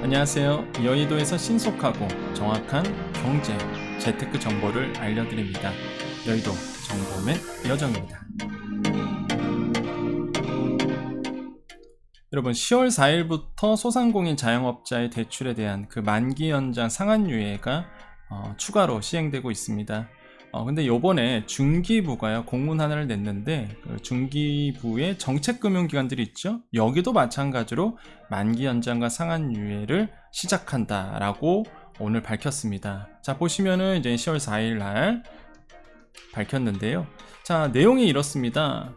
안녕하세요. 여의도에서 신속하고 정확한 경제, 재테크 정보를 알려드립니다. 여의도 정보맨 여정입니다. 여러분, 10월 4일부터 소상공인 자영업자의 대출에 대한 그 만기 연장 상한유예가 추가로 시행되고 있습니다. 근데 요번에 중기부가요, 공문 하나를 냈는데, 그 중기부의 정책금융기관들이 있죠? 여기도 마찬가지로 만기 연장과 상한유예를 시작한다라고 오늘 밝혔습니다. 자, 보시면은 이제 10월 4일 날 밝혔는데요. 자, 내용이 이렇습니다.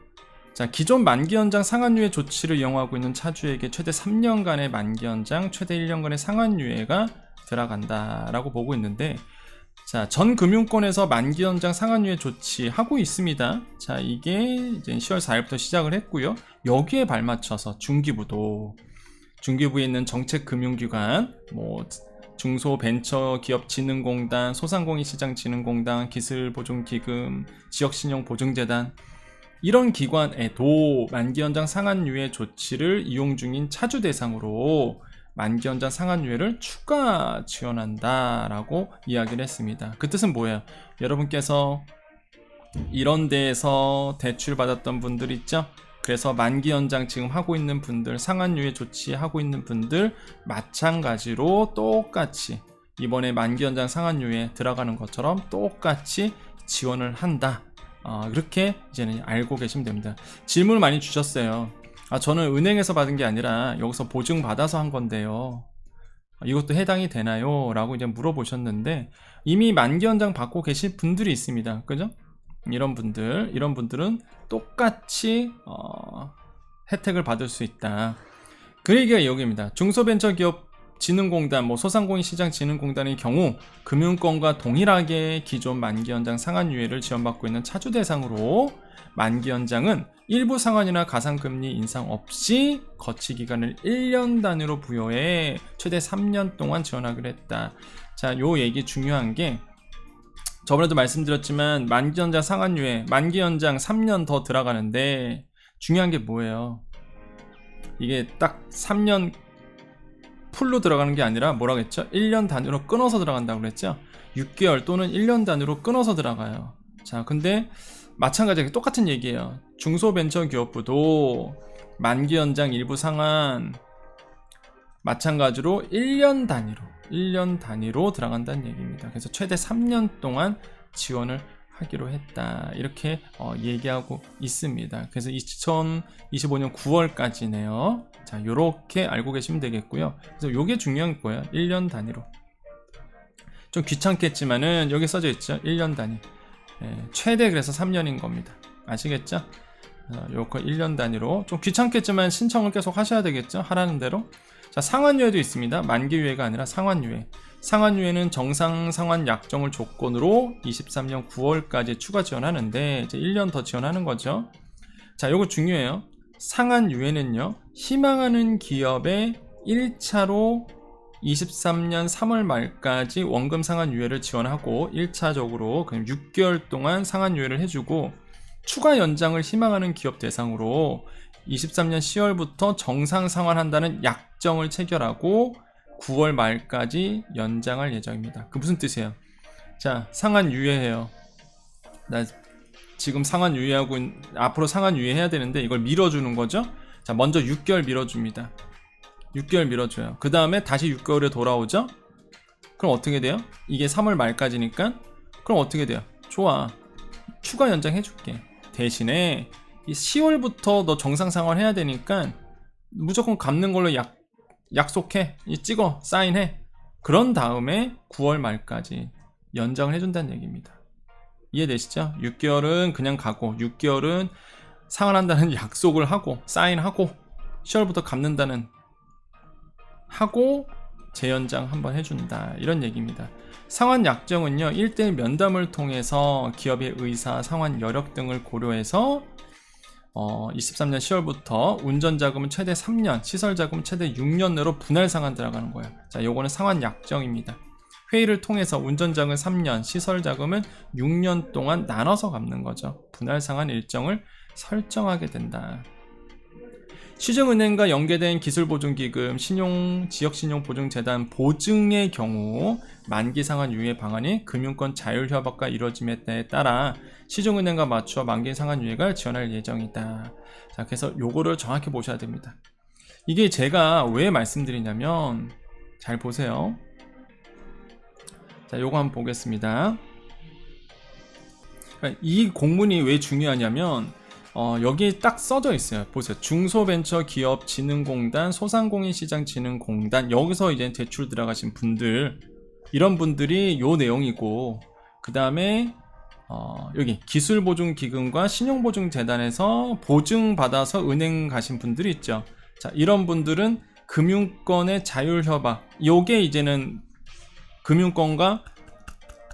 자, 기존 만기 연장 상한유예 조치를 이용하고 있는 차주에게 최대 3년간의 만기 연장, 최대 1년간의 상한유예가 들어간다라고 보고 있는데, 자, 전 금융권에서 만기 연장 상한유예 조치하고 있습니다. 자, 이게 이제 10월 4일부터 시작을 했고요. 여기에 발맞춰서 중기부에 있는 정책금융기관, 중소벤처기업진흥공단, 소상공인시장진흥공단, 기술보증기금, 지역신용보증재단, 이런 기관에도 만기 연장 상한유예 조치를 이용 중인 차주 대상으로 만기 연장 상한유예를 추가 지원한다라고 이야기를 했습니다. 그 뜻은 뭐예요? 여러분께서 이런 데에서 대출 받았던 분들 있죠? 그래서 만기 연장 지금 하고 있는 분들, 상한유예 조치하고 있는 분들 마찬가지로 똑같이 이번에 만기 연장 상한유예 들어가는 것처럼 똑같이 지원을 한다. 그렇게 이제는 알고 계시면 됩니다. 질문을 많이 주셨어요. 저는 은행에서 받은 게 아니라 여기서 보증 받아서 한 건데요, 이것도 해당이 되나요? 라고 이제 물어보셨는데, 이미 만기 연장 받고 계신 분들이 있습니다. 그죠? 이런 분들은 똑같이 혜택을 받을 수 있다. 그 얘기가 여기입니다. 중소벤처기업 진흥공단, 소상공인시장진흥공단의 경우 금융권과 동일하게 기존 만기 연장 상한유예를 지원받고 있는 차주 대상으로 만기 연장은 일부 상한이나 가상금리 인상 없이 거치 기간을 1년 단위로 부여해 최대 3년 동안 지원하기로 했다. 자, 요 얘기 중요한 게, 저번에도 말씀드렸지만 만기 연장 상한유예, 만기 연장 3년 더 들어가는데, 중요한 게 뭐예요? 이게 딱 3년 풀로 들어가는 게 아니라 뭐라고 했죠? 1년 단위로 끊어서 들어간다고 그랬죠? 6개월 또는 1년 단위로 끊어서 들어가요. 자, 근데 마찬가지로 똑같은 얘기예요. 중소벤처기업부도 만기 연장 일부 상한 마찬가지로 1년 단위로 들어간다는 얘기입니다. 그래서 최대 3년 동안 지원을 하기로 했다, 이렇게 얘기하고 있습니다. 그래서 2025년 9월까지네요. 자, 요렇게 알고 계시면 되겠고요. 그래서 요게 중요한 거예요. 1년 단위로. 좀 귀찮겠지만은 여기 써져 있죠. 1년 단위. 최대 그래서 3년인 겁니다. 아시겠죠? 요거 1년 단위로. 좀 귀찮겠지만 신청을 계속 하셔야 되겠죠? 하라는 대로. 자, 상한유예도 있습니다. 만기유예가 아니라 상한유예. 상한유예는 정상 상환 약정을 조건으로 23년 9월까지 추가 지원하는데, 이제 1년 더 지원하는 거죠. 자, 요거 중요해요. 상한유예는요, 희망하는 기업에 1차로 23년 3월 말까지 원금 상한유예를 지원하고 1차적으로 그냥 6개월 동안 상한유예를 해주고, 추가 연장을 희망하는 기업 대상으로 23년 10월부터 정상 상환한다는 약정을 체결하고 9월 말까지 연장할 예정입니다. 그 무슨 뜻이에요? 자, 상한유예해요. 나 지금 상한유예하고 앞으로 상한유예해야 되는데 이걸 밀어주는 거죠. 자, 먼저 6개월 밀어줍니다. 6개월 밀어줘요. 그 다음에 다시 6개월에 돌아오죠. 그럼 어떻게 돼요? 이게 3월 말까지니까, 그럼 어떻게 돼요? 좋아, 추가 연장해줄게. 대신에 이 10월부터 너 정상 상환해야 되니까 무조건 갚는 걸로 약속해. 찍어, 사인해. 그런 다음에 9월 말까지 연장을 해준다는 얘기입니다. 이해되시죠? 6개월은 그냥 가고, 6개월은 상환한다는 약속을 하고 사인하고, 10월부터 갚는다는 하고 재연장 한번 해준다, 이런 얘기입니다. 상환 약정은요, 1대1 면담을 통해서 기업의 의사, 상환 여력 등을 고려해서 23년 10월부터 운전자금은 최대 3년, 시설자금은 최대 6년 내로 분할 상환 들어가는 거예요. 자, 요거는 상환 약정입니다. 회의를 통해서 운전자금은 3년, 시설자금은 6년 동안 나눠서 갚는 거죠. 분할 상환 일정을 설정하게 된다. 시중은행과 연계된 기술보증기금, 지역신용보증재단 보증의 경우 만기 상환 유예 방안이 금융권 자율협약과 이루어짐에 따라 시중은행과 맞추어 만기 상환 유예가 지원할 예정이다. 자, 그래서 요거를 정확히 보셔야 됩니다. 이게 제가 왜 말씀드리냐면 잘 보세요. 자, 요거 한번 보겠습니다. 이 공문이 왜 중요하냐면 여기 딱 써져 있어요. 보세요. 중소벤처기업진흥공단, 소상공인시장진흥공단, 여기서 이제 대출 들어가신 분들, 이런 분들이 요 내용이고, 그 다음에 여기 기술보증기금과 신용보증재단에서 보증받아서 은행 가신 분들이 있죠. 자, 이런 분들은 금융권의 자율협약, 요게 이제는 금융권과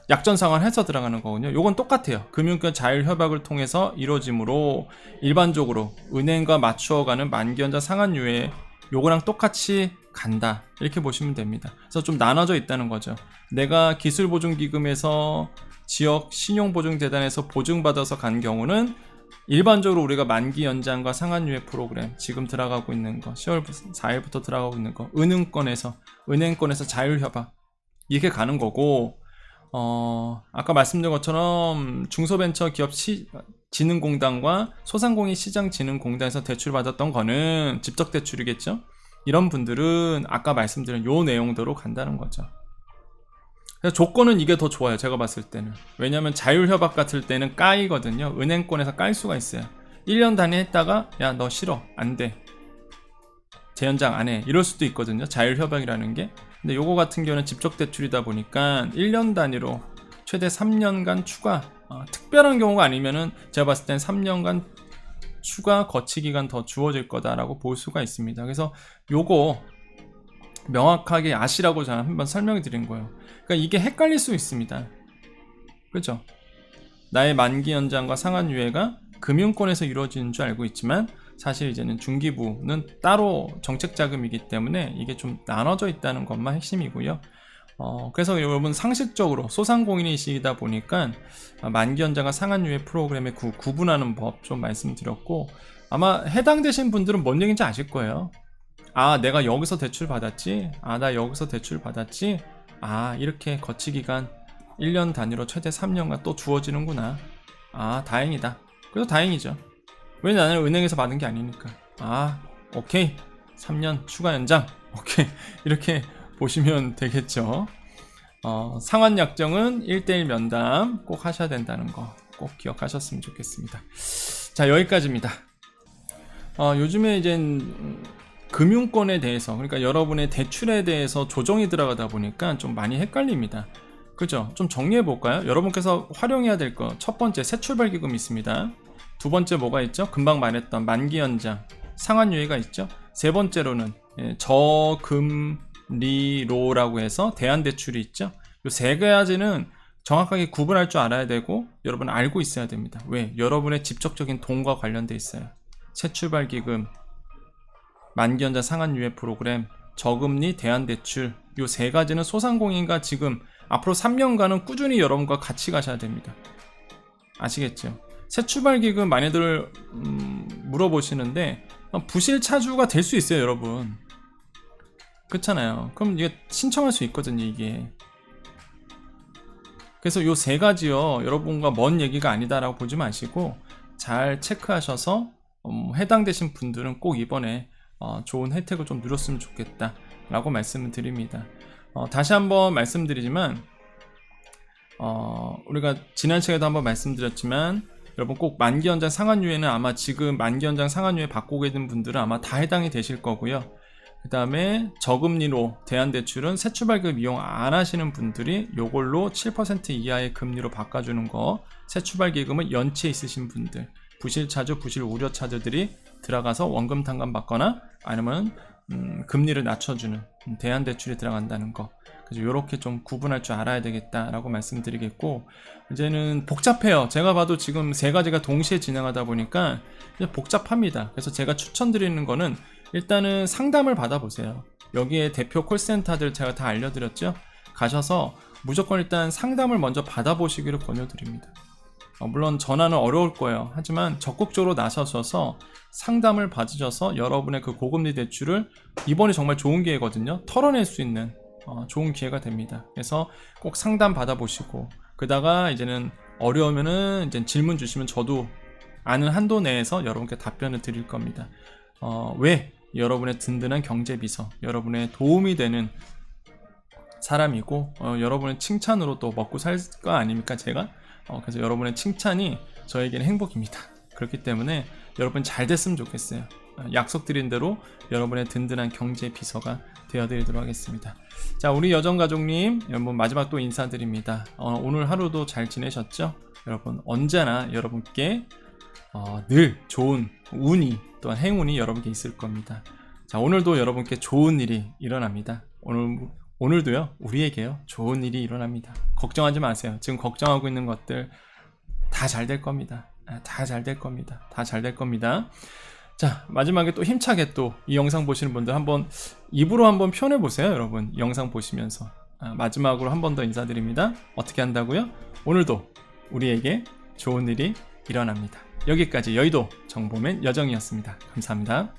약전상환 해서 들어가는 거군요. 요건 똑같아요. 금융권 자율협약을 통해서 이루어지므로 일반적으로 은행과 맞추어가는 만기연장 상환유예 요거랑 똑같이 간다, 이렇게 보시면 됩니다. 그래서 좀 나눠져 있다는 거죠. 내가 기술보증기금에서 지역 신용보증재단에서 보증받아서 간 경우는 일반적으로 우리가 만기연장과 상환유예 프로그램 지금 들어가고 있는 거, 10월 4일부터 들어가고 있는 거, 은행권에서 자율협약 이렇게 가는 거고, 아까 말씀드린 것처럼 중소벤처기업진흥공단과 소상공인시장진흥공단에서 대출받았던 거는 집적대출이겠죠? 이런 분들은 아까 말씀드린 요 내용대로 간다는 거죠. 그래서 조건은 이게 더 좋아요, 제가 봤을 때는. 왜냐면 자율협약 같을 때는 까이거든요. 은행권에서 깔 수가 있어요. 1년 단위 했다가 야, 너 싫어, 안 돼, 재연장 안 해, 이럴 수도 있거든요, 자율협약이라는 게. 근데 요거 같은 경우는 집적대출이다 보니까 1년 단위로 최대 3년간 추가, 특별한 경우가 아니면은 제가 봤을 땐 3년간 추가 거치기간 더 주어질 거다라고 볼 수가 있습니다. 그래서 요거 명확하게 아시라고 저는 한번 설명해 드린 거예요. 그러니까 이게 헷갈릴 수 있습니다. 그죠? 나의 만기 연장과 상환 유예가 금융권에서 이루어지는 줄 알고 있지만 사실 이제는 중기부는 따로 정책 자금이기 때문에 이게 좀 나눠져 있다는 것만 핵심이고요. 그래서 여러분 상식적으로 소상공인이시다 보니까 만기 연장과 상환 유예 프로그램에 구분하는 법 좀 말씀드렸고, 아마 해당되신 분들은 뭔 얘기인지 아실 거예요. 아, 내가 여기서 대출 받았지? 아, 나 여기서 대출 받았지? 아, 이렇게 거치기간 1년 단위로 최대 3년간 또 주어지는구나. 아, 다행이다. 그래도 다행이죠. 왜 나는 은행에서 받은 게 아니니까. 아, 오케이, 3년 추가 연장, 오케이, 이렇게 보시면 되겠죠. 상환 약정은 1:1 면담 꼭 하셔야 된다는 거 꼭 기억하셨으면 좋겠습니다. 자, 여기까지입니다. 요즘에 이제 금융권에 대해서, 그러니까 여러분의 대출에 대해서 조정이 들어가다 보니까 좀 많이 헷갈립니다. 그죠? 좀 정리해 볼까요? 여러분께서 활용해야 될 거, 첫 번째 새출발기금이 있습니다. 두 번째 뭐가 있죠? 금방 말했던 만기연장, 상환유예가 있죠. 세 번째로는 저금리로라고 해서 대안대출이 있죠. 이 세 가지는 정확하게 구분할 줄 알아야 되고 여러분 알고 있어야 됩니다. 왜? 여러분의 직접적인 돈과 관련돼 있어요. 새출발기금, 만기연장 상환유예 프로그램, 저금리, 대안대출, 이 세 가지는 소상공인과 지금 앞으로 3년간은 꾸준히 여러분과 같이 가셔야 됩니다. 아시겠죠? 새출발기금 많이들 물어보시는데 부실차주가 될 수 있어요, 여러분. 그렇잖아요. 그럼 이게 신청할 수 있거든요, 이게. 그래서 요 세 가지요, 여러분과 먼 얘기가 아니다라고 보지 마시고 잘 체크하셔서 해당되신 분들은 꼭 이번에 좋은 혜택을 좀 누렸으면 좋겠다 라고 말씀을 드립니다. 다시 한번 말씀드리지만 우리가 지난 시간에도 한번 말씀드렸지만 여러분 꼭 만기연장 상환유예는 아마 지금 만기연장 상환유예 받고 계신 분들은 아마 다 해당이 되실 거고요. 그 다음에 저금리로 대안대출은 새출발기금 이용 안 하시는 분들이 요걸로 7% 이하의 금리로 바꿔주는 거, 새출발기금은 연체 있으신 분들, 부실차주, 부실우려차주들이 들어가서 원금 탕감 받거나 아니면 금리를 낮춰주는 대안대출이 들어간다는 거, 그래서 이렇게 좀 구분할 줄 알아야 되겠다라고 말씀드리겠고, 이제는 복잡해요. 제가 봐도 지금 세 가지가 동시에 진행하다 보니까 이제 복잡합니다. 그래서 제가 추천드리는 거는 일단은 상담을 받아보세요. 여기에 대표 콜센터들 제가 다 알려드렸죠. 가셔서 무조건 일단 상담을 먼저 받아보시기를 권유드립니다. 물론 전화는 어려울 거예요. 하지만 적극적으로 나서셔서 상담을 받으셔서 여러분의 그 고금리 대출을 이번이 정말 좋은 기회거든요. 털어낼 수 있는 좋은 기회가 됩니다. 그래서 꼭 상담 받아보시고 그다가 이제는 어려우면은 이제 질문 주시면 저도 아는 한도 내에서 여러분께 답변을 드릴 겁니다. 왜? 여러분의 든든한 경제비서, 여러분의 도움이 되는 사람이고 여러분의 칭찬으로 또 먹고 살 거 아닙니까 제가? 그래서 여러분의 칭찬이 저에게는 행복입니다. 그렇기 때문에 여러분 잘 됐으면 좋겠어요. 약속드린 대로 여러분의 든든한 경제 비서가 되어드리도록 하겠습니다. 자, 우리 여정가족님 여러분 마지막 또 인사드립니다. 오늘 하루도 잘 지내셨죠? 여러분 언제나 여러분께 늘 좋은 운이 또한 행운이 여러분께 있을 겁니다. 자, 오늘도 여러분께 좋은 일이 일어납니다. 오늘도요 우리에게요 좋은 일이 일어납니다. 걱정하지 마세요. 지금 걱정하고 있는 것들 다 잘 될 겁니다. 다 잘 될 겁니다. 다 잘 될 겁니다. 자, 마지막에 또 힘차게 또 이 영상 보시는 분들 한번 입으로 한번 표현해 보세요. 여러분 영상 보시면서 마지막으로 한 번 더 인사드립니다. 어떻게 한다고요? 오늘도 우리에게 좋은 일이 일어납니다. 여기까지 여의도 정보맨 여정이었습니다. 감사합니다.